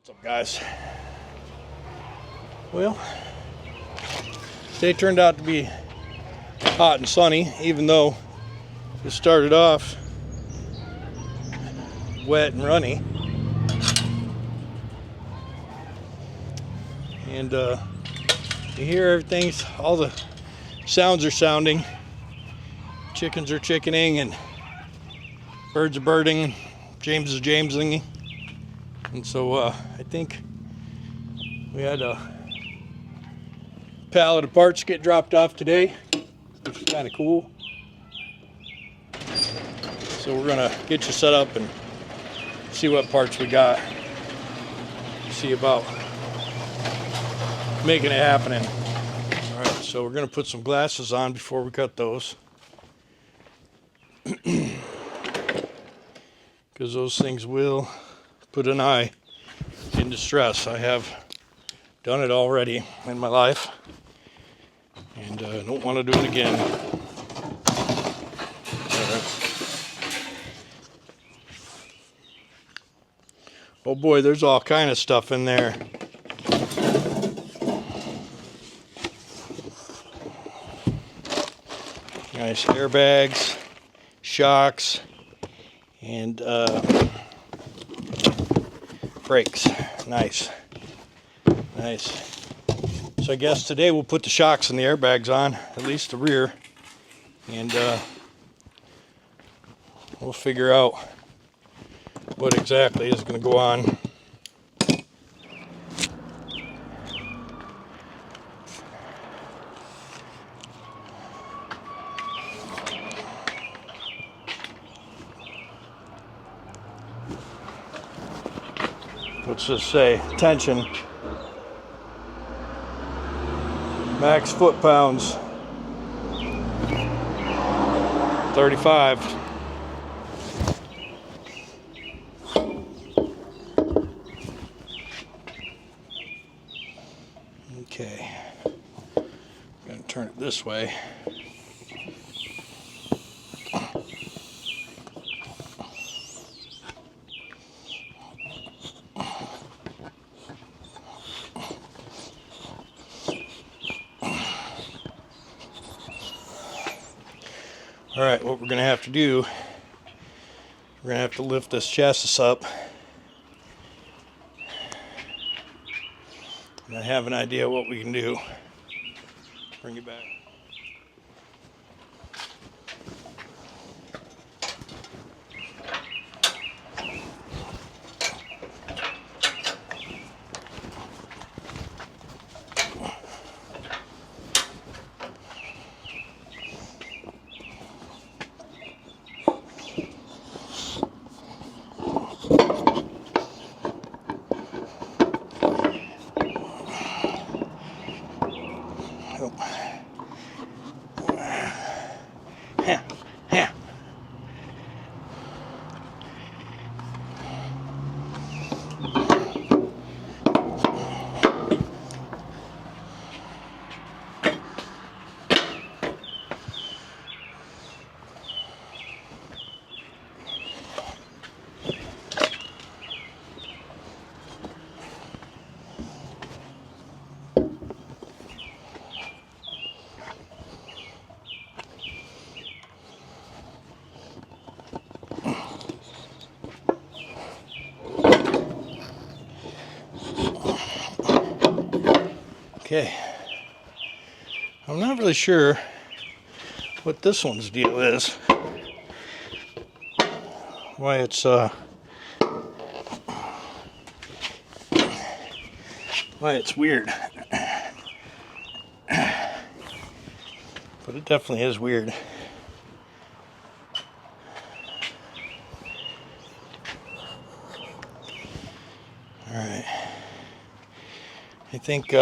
What's up, guys? Well, today turned out to be hot and sunny, even though it started off wet and runny. And you hear everything's, all the sounds are sounding. Chickens are chickening and birds are birding. James is Jamesing. And so I think we had a pallet of parts get dropped off today, which is kind of cool. So we're gonna get you set up and see what parts we got. See about making it happening. All right, so we're gonna put some glasses on before we cut those, because those things will put an eye in distress. I have done it already in my life, and don't want to do it again. Oh boy, there's all kind of stuff in there. Nice airbags, shocks, and brakes. Nice. So I guess today we'll put the shocks and the airbags on, at least the rear, and we'll figure out what exactly is going to go on. Let's just say tension, max foot pounds 35. Okay, I'm gonna turn it this way. All right, what we're gonna have to do, we're gonna have to lift this chassis up. And I have an idea what we can do. Bring it back. Okay, I'm not really sure what this one's deal is. Why it's weird. But it definitely is weird. All right. I think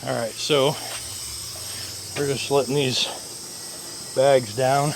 All right, so we're just letting these bags down.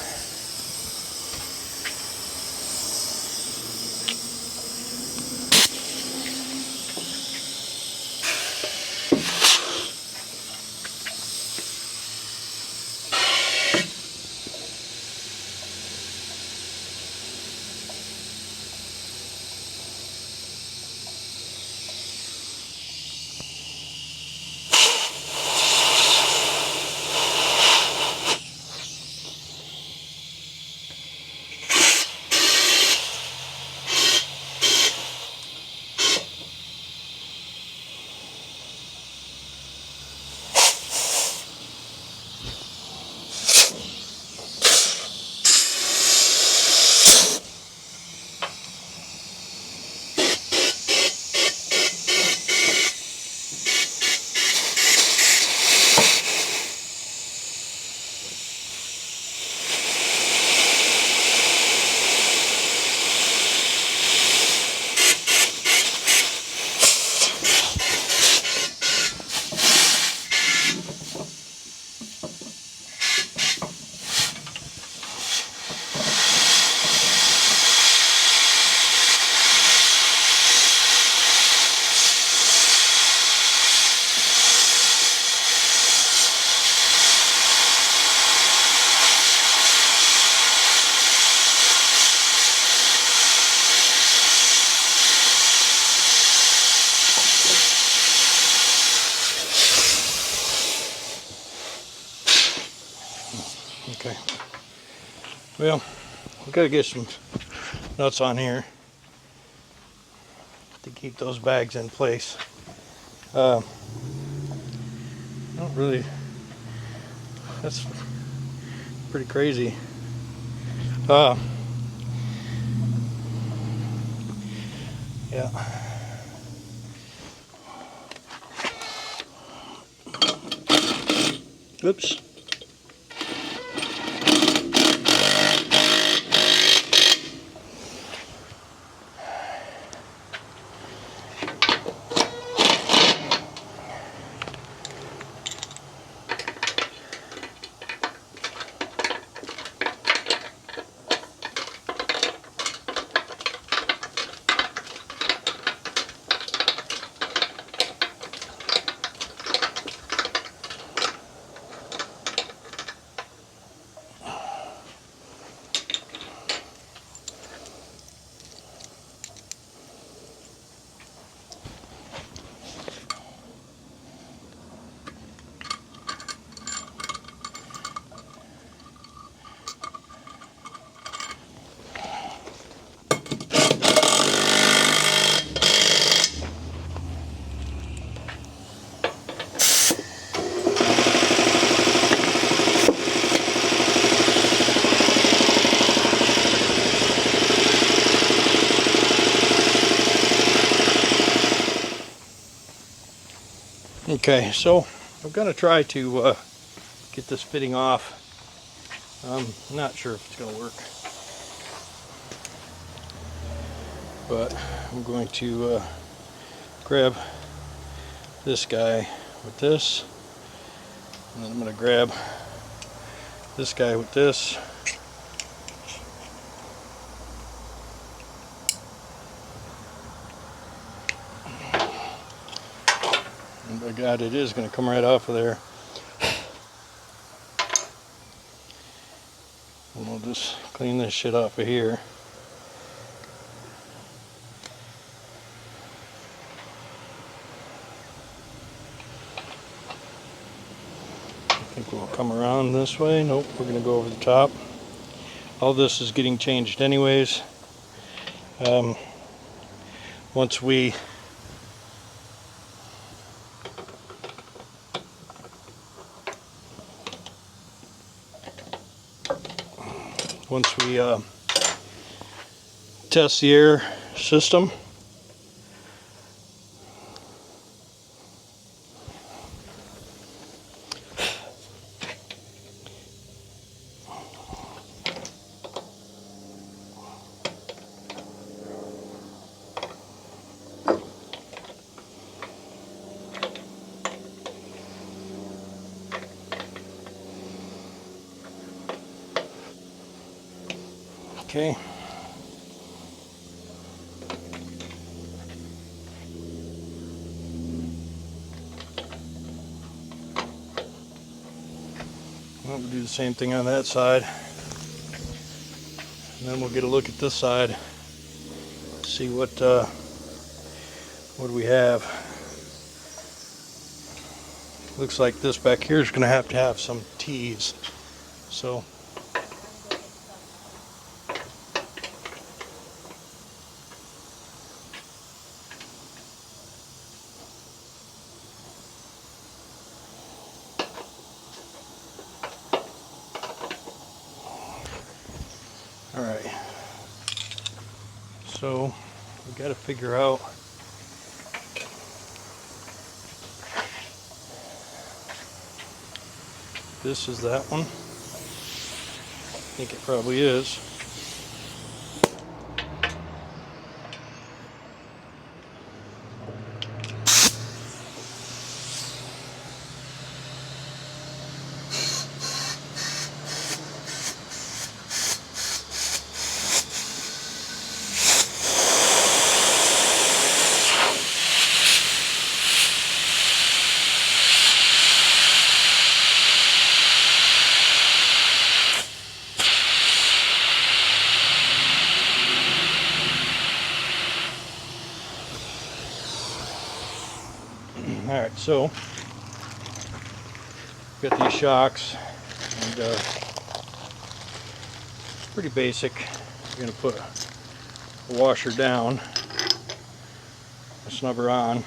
Okay. Well, we've got to get some nuts on here to keep those bags in place. I don't really, that's pretty crazy. Yeah. Oops. Okay, so I'm going to try to get this fitting off. I'm not sure if it's going to work, but I'm going to grab this guy with this, and then I'm going to grab this guy with this. And by God, it is going to come right off of there. And we'll just clean this shit off of here. I think we'll come around this way. Nope, we're going to go over the top. All this is getting changed anyways. Once we test the air system, Okay. We'll do the same thing on that side. And then we'll get a look at this side. See what do we have. Looks like this back here is going to have some T's. So all right. So we got to figure out this is that one. I think it probably is. All right, so we've got these shocks, and it's pretty basic. You're going to put a washer down, a snubber on.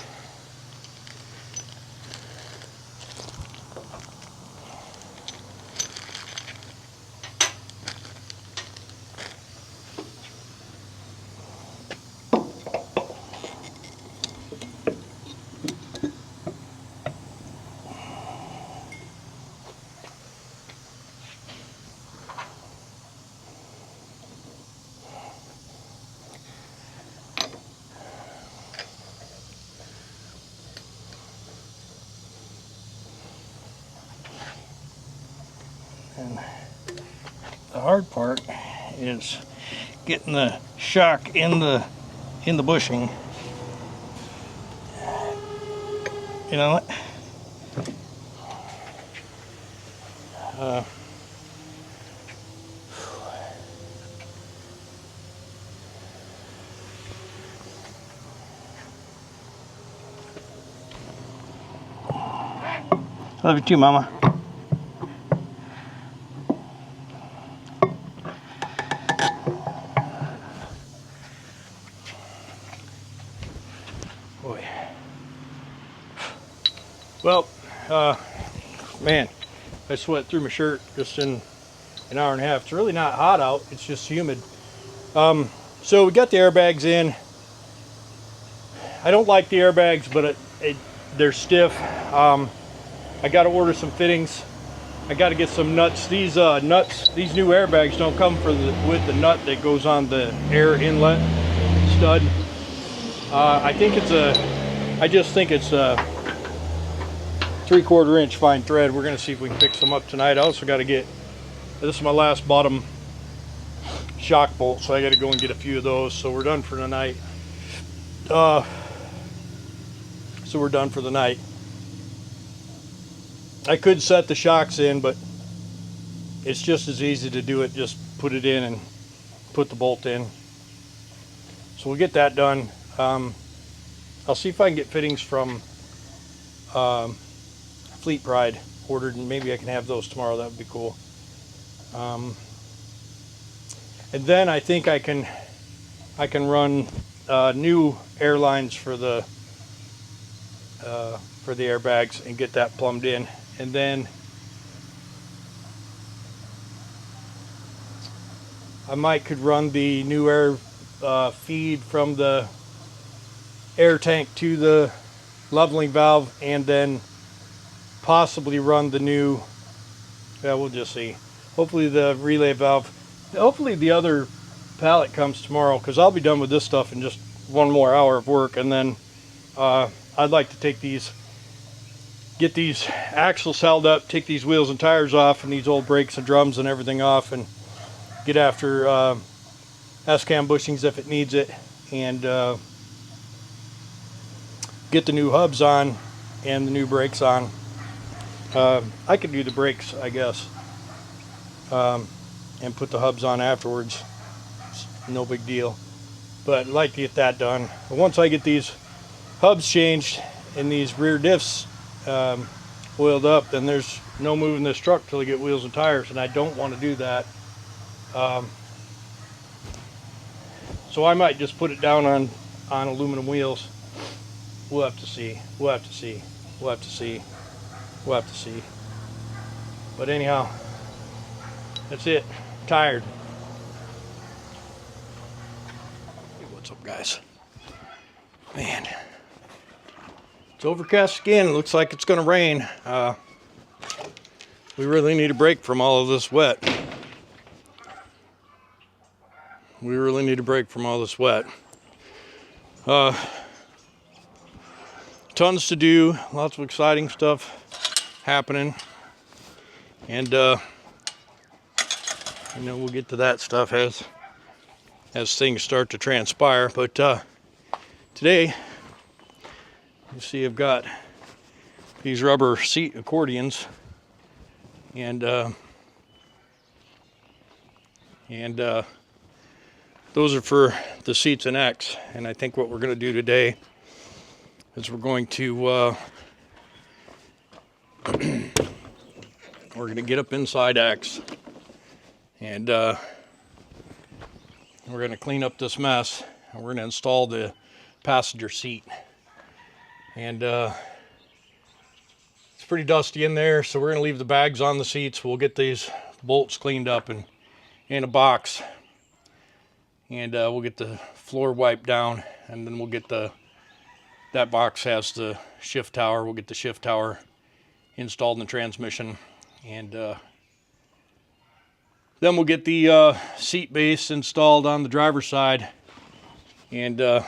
And the hard part is getting the shock in the bushing. You know what? Love you too, Mama. Boy. Well, man, I sweat through my shirt just in an hour and a half. It's really not hot out, it's just humid. So we got the airbags in. I don't like the airbags, but they're stiff. I got to order some fittings. I got to get some nuts. These nuts, these new airbags don't come with the nut that goes on the air inlet stud. I just think it's a 3/4 inch fine thread. We're gonna see if we can fix them up tonight. I also got to get, this is my last bottom shock bolt, so I got to go and get a few of those. So we're done for the night. I could set the shocks in, but it's just as easy to do it. Just put it in and put the bolt in. So we'll get that done. I'll see if I can get fittings from Fleet Pride ordered, and maybe I can have those tomorrow. That would be cool. And then I think I can run new airlines for the airbags and get that plumbed in. And then I could run the new air feed from the air tank to the leveling valve, and then possibly run the new, we'll just see. Hopefully the relay valve, hopefully the other pallet comes tomorrow, because I'll be done with this stuff in just one more hour of work. And then I'd like to take these, get these axles held up, take these wheels and tires off, and these old brakes and drums and everything off, and get after S-cam bushings if it needs it, and get the new hubs on and the new brakes on. I could do the brakes, I guess, and put the hubs on afterwards. It's no big deal, but I'd like to get that done. But once I get these hubs changed and these rear diffs oiled up, then there's no moving this truck till I get wheels and tires, and I don't want to do that. So I might just put it down on aluminum wheels. We'll have to see. We'll have to see. We'll have to see. We'll have to see. But anyhow, that's it. Tired. Hey, what's up, guys? Man, it's overcast again. Looks like it's going to rain. We really need a break from all of this wet. We really need a break from all this wet. Tons to do, lots of exciting stuff happening, and you know, we'll get to that stuff as things start to transpire. But today, you see, I've got these rubber seat accordions, and those are for the seats in X. And I think what we're going to do today is we're going to get up inside X, and we're going to clean up this mess, and we're going to install the passenger seat. And it's pretty dusty in there, so we're going to leave the bags on the seats. We'll get these bolts cleaned up and in a box, and we'll get the floor wiped down, and then we'll get that box has the shift tower. We'll get the shift tower installed in the transmission, and then we'll get the seat base installed on the driver's side, and we'll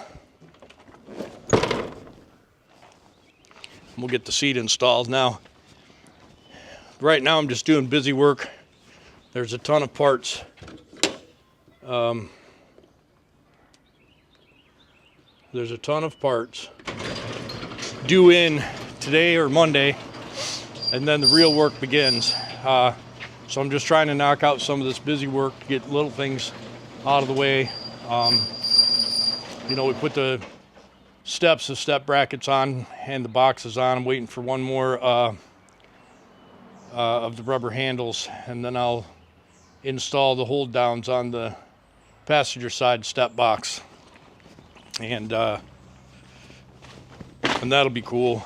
get the seat installed. Now, right now I'm just doing busy work. There's a ton of parts. There's a ton of parts due in today or Monday, and then the real work begins. So I'm just trying to knock out some of this busy work, get little things out of the way. You know, we put the step brackets on and the boxes on. I'm waiting for one more of the rubber handles, and then I'll install the hold downs on the passenger side step box. And that'll be cool.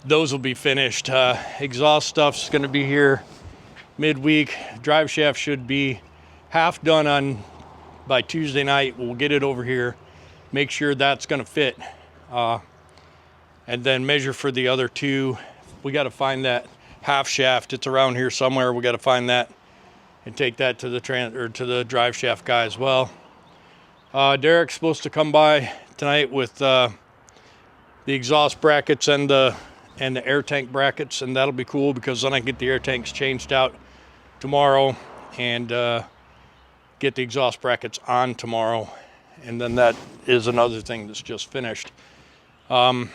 Those will be finished. Exhaust stuff's going to be here midweek. Drive shaft should be half done by Tuesday night. We'll get it over here, make sure that's going to fit, and then measure for the other two. We got to find that half shaft. It's around here somewhere. We got to find that and take that to the drive shaft guy as well. Derek's supposed to come by tonight with the exhaust brackets and the air tank brackets, and that'll be cool because then I can get the air tanks changed out tomorrow and get the exhaust brackets on tomorrow, and then that is another thing that's just finished. Hopefully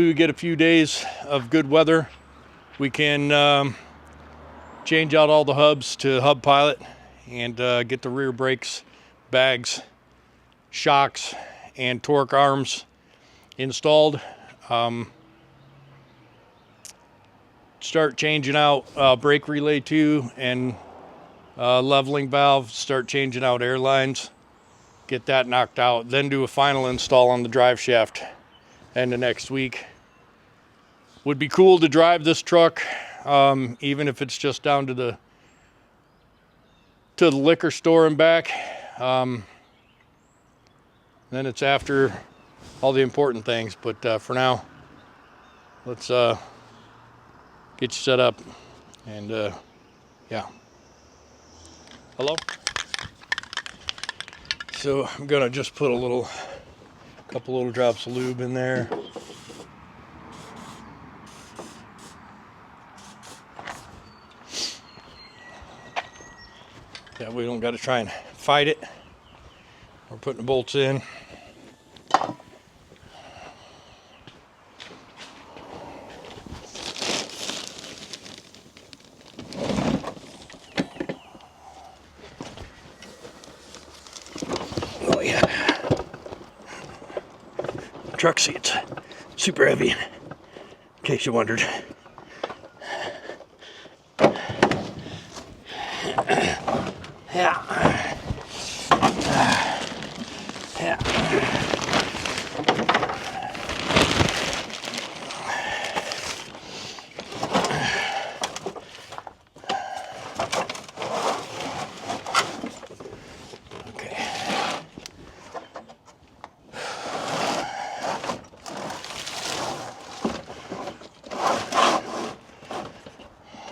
we get a few days of good weather. We can change out all the hubs to Hub Pilot and get the rear brakes, bags, shocks, and torque arms installed. Start changing out brake relay 2 and leveling valve. Start changing out air lines. Get that knocked out. Then do a final install on the drive shaft end of next week. Would be cool to drive this truck, even if it's just down to the liquor store and back. Then it's after all the important things, but for now, let's get you set up, and yeah. Hello? So I'm gonna just put a couple little drops of lube in there. That way we don't got to try and fight it. We're putting the bolts in. Oh yeah. Truck seats, super heavy, in case you wondered. Yeah. Yeah. Okay.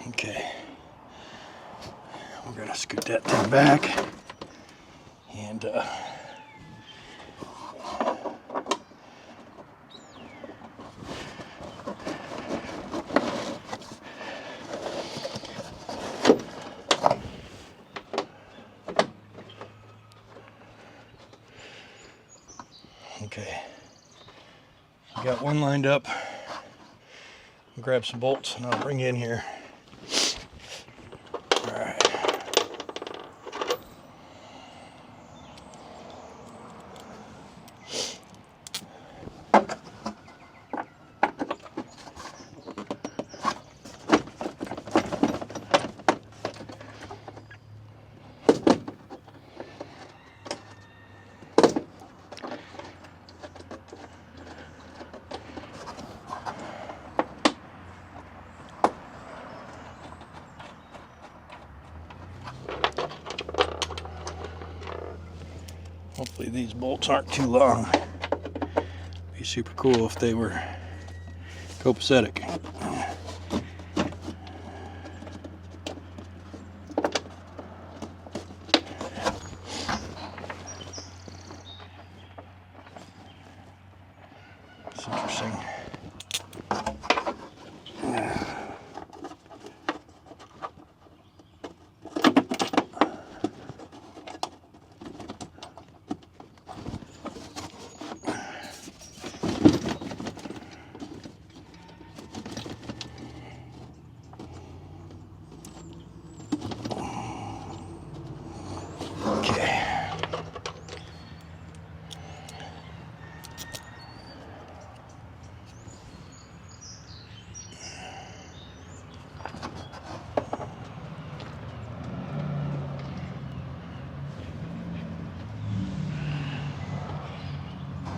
Okay. We're gonna scoot that thing back and okay. Got one lined up. Grab some bolts and I'll bring you in here. All right. Hopefully these bolts aren't too long. Be super cool if they were copacetic. It's interesting.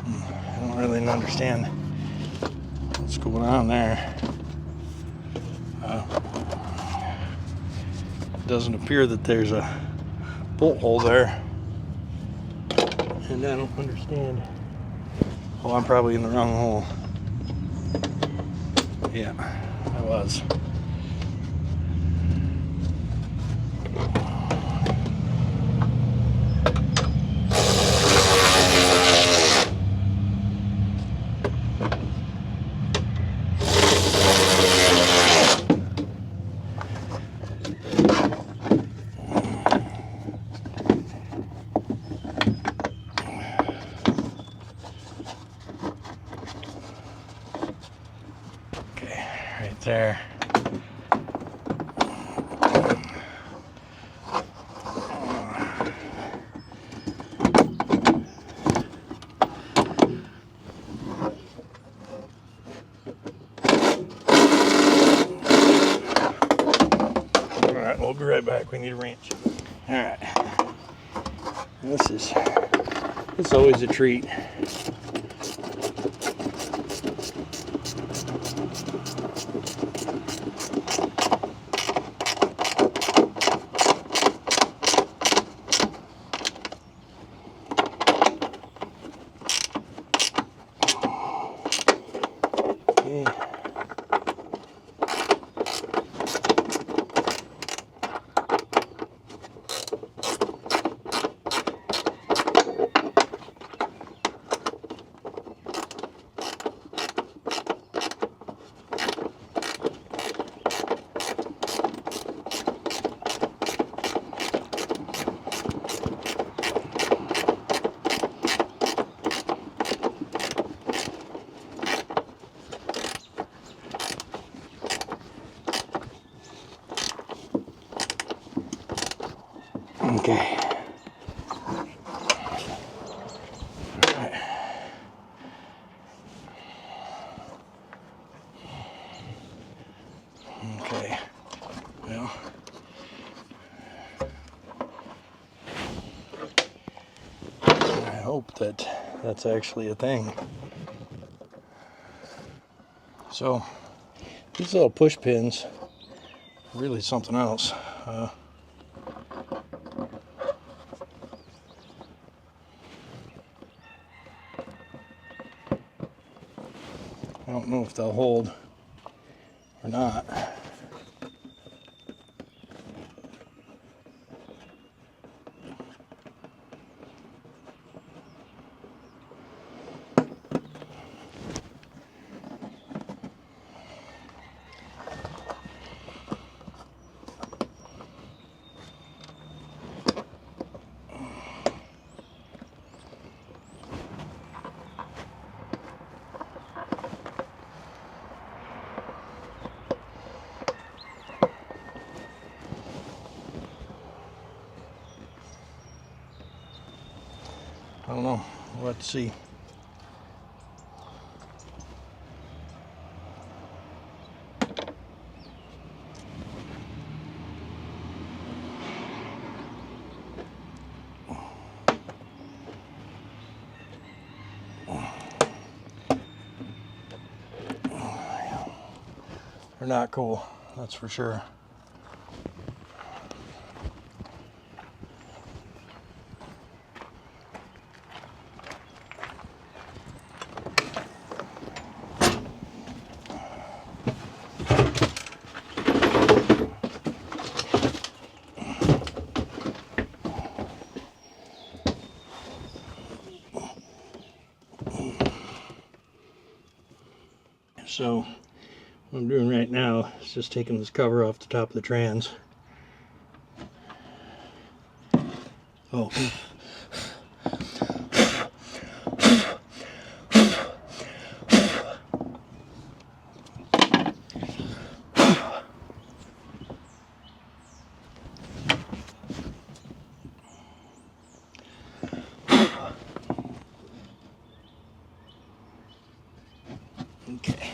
I don't really understand what's going on there. It doesn't appear that there's a bolt hole there. And I don't understand. Oh, I'm probably in the wrong hole. Yeah, I was. Right there. Alright, we'll be right back. We need a wrench. Alright. It's always a treat. Okay. Okay. Well, I hope that that's actually a thing. So these little push pins are really something else. I don't know if they'll hold or not. I don't know. Let's see. They're not cool, that's for sure. So what I'm doing right now is just taking this cover off the top of the trans. Oh. Okay.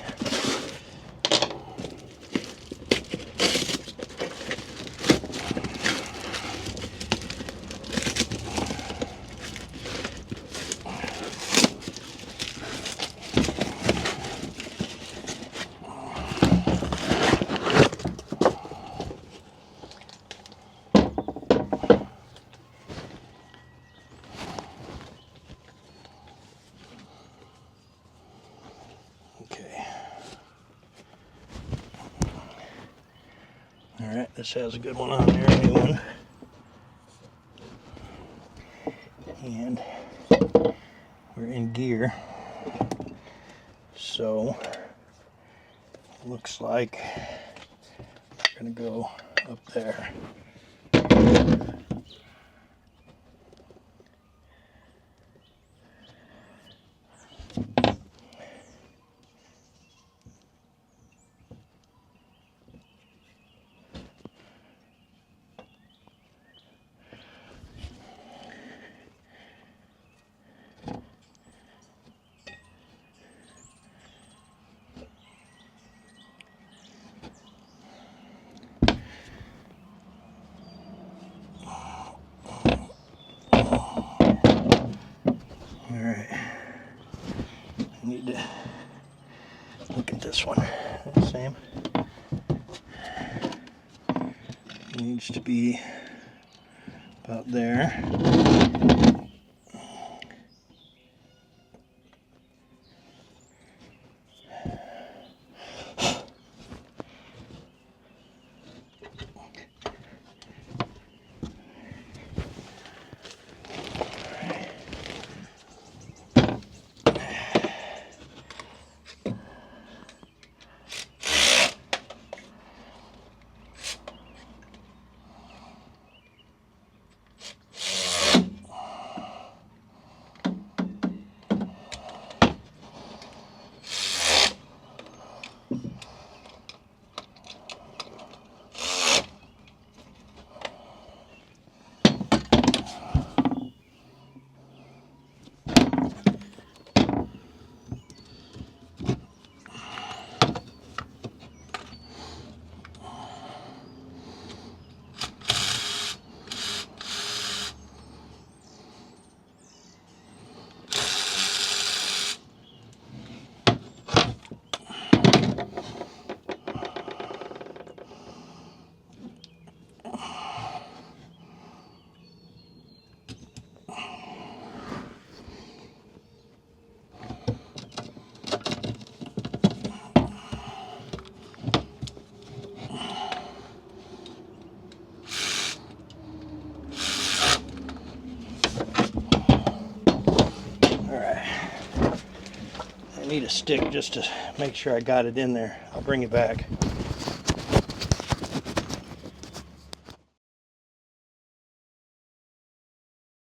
Okay. All right, this has a good one on there, a new one. And we're in gear. So looks like we're gonna go up there. Alright, I need to look at this one. The same. It needs to be about there. need a stick just to make sure I got it in there. I'll bring it back.